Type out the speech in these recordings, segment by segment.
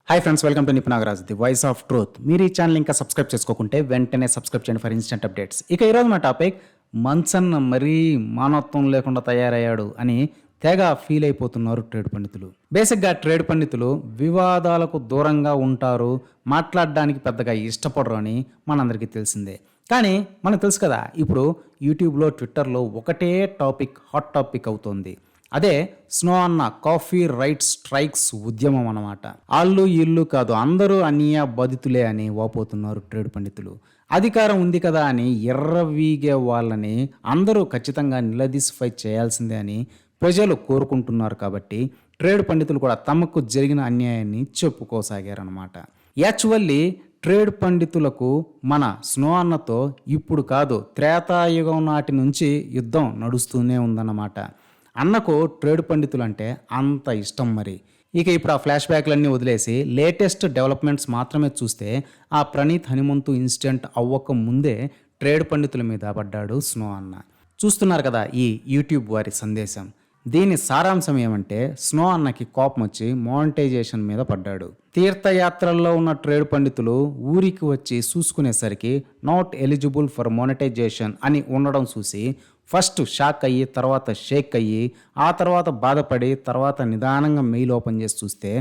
Hi friends, welcome to నిపు Nagaraj, the voice of truth. మీరు ఈ channel ఇంకా సబ్స్క్రైబ్ చేసుకోకుంటే వెంటనే సబ్స్క్రైబ్ చేయండి ఫర్ ఇన్స్టెంట్ అప్డేట్స్. ఇక ఈరోజు మన టాపిక్, మన్సన్ మరీ మానవత్వం లేకుండా తయారయ్యాడు అని తెగ ఫీల్ అయిపోతున్నారు ట్రేడ్ పండితులు. బేసిక్గా ట్రేడ్ పండితులు వివాదాలకు దూరంగా ఉంటారు, మాట్లాడడానికి పెద్దగా ఇష్టపడరు అని మనందరికీ తెలిసిందే. కానీ మనకు తెలుసు కదా, ఇప్పుడు యూట్యూబ్లో, ట్విట్టర్లో ఒకటే టాపిక్ హాట్ టాపిక్ అవుతోంది. అదే స్నో అన్న కాఫీ రైట్స్ స్ట్రైక్స్ ఉద్యమం అన్నమాట. ఆళ్ళు ఇల్లు కాదు, అందరూ అన్య బాధితులే అని వాపోతున్నారు ట్రేడ్ పండితులు. అధికారం ఉంది కదా అని ఎర్రవీగే వాళ్ళని అందరూ ఖచ్చితంగా నిలదీసి ఫైట్ చేయాల్సిందే అని ప్రజలు కోరుకుంటున్నారు. కాబట్టి ట్రేడ్ పండితులు కూడా తమకు జరిగిన అన్యాయాన్ని చెప్పుకోసాగారనమాట. యాక్చువల్లీ ట్రేడ్ పండితులకు మన స్నో అన్నతో ఇప్పుడు కాదు, త్రేతాయుగం నాటి నుంచి యుద్ధం నడుస్తూనే ఉందన్నమాట. అన్నకు ట్రేడ్ పండితులు అంటే అంత ఇష్టం మరి. ఇక ఇప్పుడు ఆ ఫ్లాష్ బ్యాక్లన్నీ వదిలేసి లేటెస్ట్ డెవలప్మెంట్స్ మాత్రమే చూస్తే, ఆ ప్రణీత్ హనుమంతు ఇన్సిడెంట్ అవ్వక ముందే ట్రేడ్ పండితుల మీద పడ్డాడు స్నో అన్న. చూస్తున్నారు కదా ఈ యూట్యూబ్ వారి సందేశం. దీని సారాంశం ఏమంటే, స్నో అన్నకి కోపం వచ్చి మానిటైజేషన్ మీద పడ్డాడు. తీర్థయాత్రల్లో ఉన్న ట్రేడ్ పండితులు ఊరికి వచ్చి చూసుకునేసరికి నాట్ ఎలిజిబుల్ ఫర్ మానిటైజేషన్ అని ఉండడం చూసి ఫస్ట్ షాక్ అయ్యి, తర్వాత షేక్ అయ్యి, ఆ తర్వాత బాధపడి, తర్వాత నిదానంగా మెయిల్ ఓపెన్ చేసి చూస్తే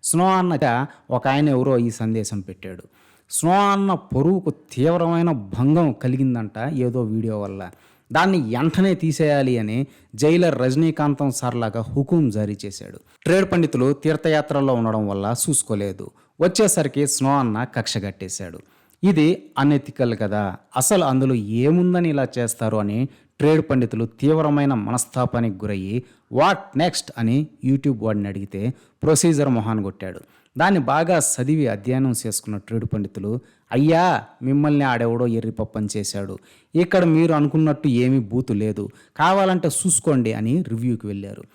స్నో అన్నగా ఒక ఆయన ఎవరో ఈ సందేశం పెట్టాడు. స్నో అన్న పొరువుకు తీవ్రమైన భంగం కలిగిందంట ఏదో వీడియో వల్ల. దాన్ని వెంటనే తీసేయాలి అని జైలర్ రజనీకాంతం సార్లాగా హుకుం జారీ చేశాడు. ట్రేడ్ పండితులు తీర్థయాత్రల్లో ఉండడం వల్ల చూసుకోలేదు. వచ్చేసరికి స్నో అన్న కక్ష కట్టేశాడు. ఇది అనెథికల్ కదా, అసలు అందులో ఏముందని ఇలా చేస్తారు అని ట్రేడ్ పండితులు తీవ్రమైన మనస్తాపానికి గురయ్యి వాట్ నెక్స్ట్ అని యూట్యూబ్ వాడిని అడిగితే ప్రొసీజర్ మొహాన్ కొట్టాడు. దాన్ని బాగా చదివి అధ్యయనం చేసుకున్న ట్రేడ్ పండితులు, అయ్యా మిమ్మల్ని ఆడెవడో ఎర్రిపప్పని చేశాడు, ఇక్కడ మీరు అనుకున్నట్టు ఏమీ బూతు లేదు, కావాలంటే చూసుకోండి అని రివ్యూకి వెళ్ళారు.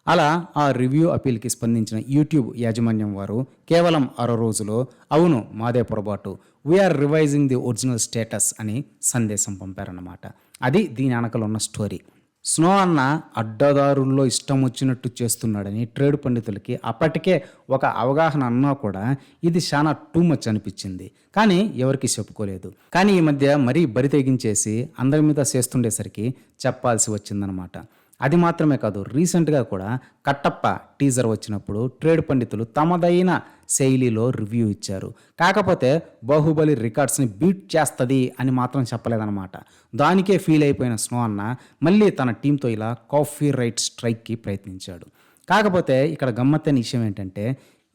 అలా ఆ రివ్యూ అపీల్కి స్పందించిన యూట్యూబ్ యాజమాన్యం వారు కేవలం 6 రోజులో అవును మాదే పొరపాటు, we're revising the original status అని సందేశం పంపారన్నమాట. అది దీని వెనకలో ఉన్న స్టోరీ. స్నో అన్న అడ్డదారుల్లో ఇష్టం వచ్చినట్టు చేస్తున్నాడని ట్రేడ్ పండితులకి అప్పటికే ఒక అవగాహన అన్నా కూడా ఇది చాలా టూ మచ్ అనిపించింది. కానీ ఎవరికి చెప్పుకోలేదు. కానీ ఈ మధ్య మరీ బరి తెగించేసి అందరి మీద చేస్తుండేసరికి చెప్పాల్సి వచ్చిందనమాట. అది మాత్రమే కాదు, రీసెంట్గా కూడా కట్టప్ప టీజర్ వచ్చినప్పుడు ట్రేడ్ పండితులు తమదైన శైలిలో రివ్యూ ఇచ్చారు. కాకపోతే బాహుబలి రికార్డ్స్ని బీట్ చేస్తుంది అని మాత్రం చెప్పలేదన్నమాట. దానికే ఫీల్ అయిపోయిన స్నో అన్న మళ్ళీ తన టీంతో ఇలా కాఫీ రైట్ స్ట్రైక్కి ప్రయత్నించాడు. కాకపోతే ఇక్కడ గమ్మత్తైన విషయం ఏంటంటే,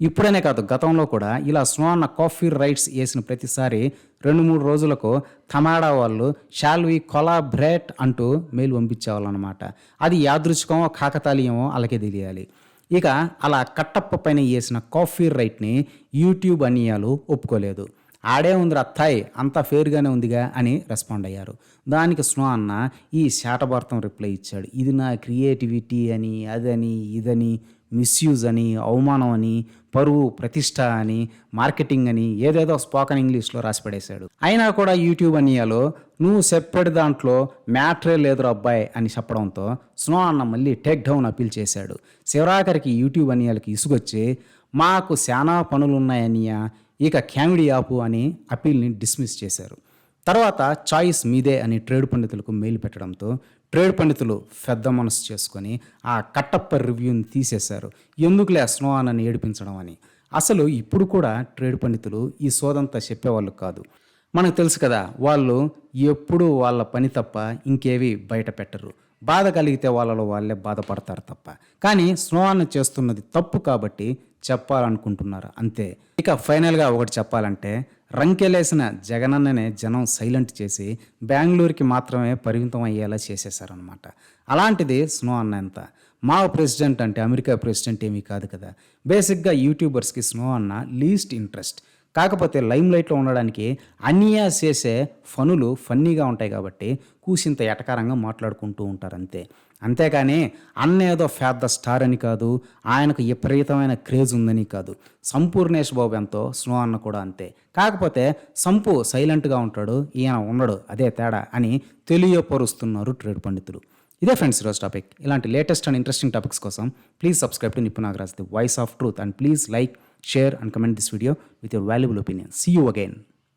ఇప్పుడనే కాదు గతంలో కూడా ఇలా స్నో అన్న కాఫీ రైట్స్ వేసిన ప్రతిసారి 2-3 రోజులకు తమాడా వాళ్ళు షాల్ వి కొలాబ్రేట్ అంటూ మెయిల్ పంపించేవాళ్ళు అనమాట. అది యాదృచ్ఛికమో కాకతాళీయమో అలాగే తెలియాలి. ఇక అలా కట్టప్ప పైన వేసిన కాఫీ రైట్ని యూట్యూబ్ అనియాలు ఒప్పుకోలేదు. ఆడే ఉంది అత్తాయి, అంతా ఫేర్గానే ఉందిగా అని రెస్పాండ్ అయ్యారు. దానికి స్నో అన్న ఈ శాటభారతం రిప్లై ఇచ్చాడు. ఇది నా క్రియేటివిటీ అని, అదని, ఇదని, మిస్యూజ్ అని, అవమానం అని, పరువు ప్రతిష్ట అని, మార్కెటింగ్ అని ఏదేదో స్పోకన్ ఇంగ్లీష్లో రాసిపడేశాడు. అయినా కూడా యూట్యూబ్ అనియాలో నువ్వు చెప్పేది దాంట్లో మ్యాటరే లేదురా అబ్బాయి అని చెప్పడంతో స్నో అన్న మళ్ళీ టేక్ డౌన్ అపీల్ చేశాడు. శివరాఖరికి యూట్యూబ్ అనియాలకి ఇసుగొచ్చి మాకు శానా పనులున్నాయనియా, ఇక కామెడీ ఆపు అని అపీల్ని డిస్మిస్ చేశారు. తర్వాత చాయిస్ మీదే అని ట్రేడ్ పండితులకు మెయిల్ పెట్టడంతో ట్రేడ్ పండితులు పెద్ద మనసు చేసుకొని ఆ కట్టప్ప రివ్యూని తీసేశారు. ఎందుకులే స్నో అన్నని ఏడిపించడం అని. అసలు ఇప్పుడు కూడా ట్రేడ్ పండితులు ఈ సోదంతా చెప్పేవాళ్ళు కాదు. మనకు తెలుసు కదా, వాళ్ళు ఎప్పుడూ వాళ్ళ పని తప్ప ఇంకేవి బయట పెట్టరు. బాధ కలిగితే వాళ్ళలో వాళ్ళే బాధపడతారు తప్ప. కానీ స్నో అన్న చేస్తున్నది తప్పు కాబట్టి చెప్పాలనుకుంటున్నారు అంతే. ఇక ఫైనల్గా ఒకటి చెప్పాలంటే, రంకెలేసిన జగనన్ననే జనం సైలెంట్ చేసి బెంగళూరుకి మాత్రమే పరిమితం అయ్యేలా చేసేసారనమాట. అలాంటిది స్నో అన్న ఎంత. మా ప్రెసిడెంట్ అంటే అమెరికా ప్రెసిడెంట్ ఏమీ కాదు కదా. బేసిక్గా యూట్యూబర్స్కి స్నో అన్న లీస్ట్ ఇంట్రెస్ట్. కాకపోతే లైమ్ లైట్లో ఉండడానికి అన్నియా చేసే ఫనులు ఫన్నీగా ఉంటాయి కాబట్టి కూసింత ఎటకారంగా మాట్లాడుకుంటూ ఉంటారు అంతే. అంతేకాని అన్న ఏదో పెద్ద స్టార్ అని కాదు, ఆయనకు విపరీతమైన క్రేజ్ ఉందని కాదు. సంపూర్ణేష్ బాబు ఎంతో స్నో అన్న కూడా అంతే. కాకపోతే సంపు సైలెంట్గా ఉంటాడు, ఈయన ఉండడు, అదే తేడా అని తెలియపరుస్తున్నారు ట్రేడ్ పండితులు. ఇదే ఫ్రెండ్స్ ఈరోజు టాపిక్. ఇలాంటి లేటెస్ట్ అండ్ ఇంట్రెస్టింగ్ టాపిక్స్ కోసం please subscribe to నిపు Nagaraj, the voice of truth, and please like, share and comment this video with your valuable opinion. See you again.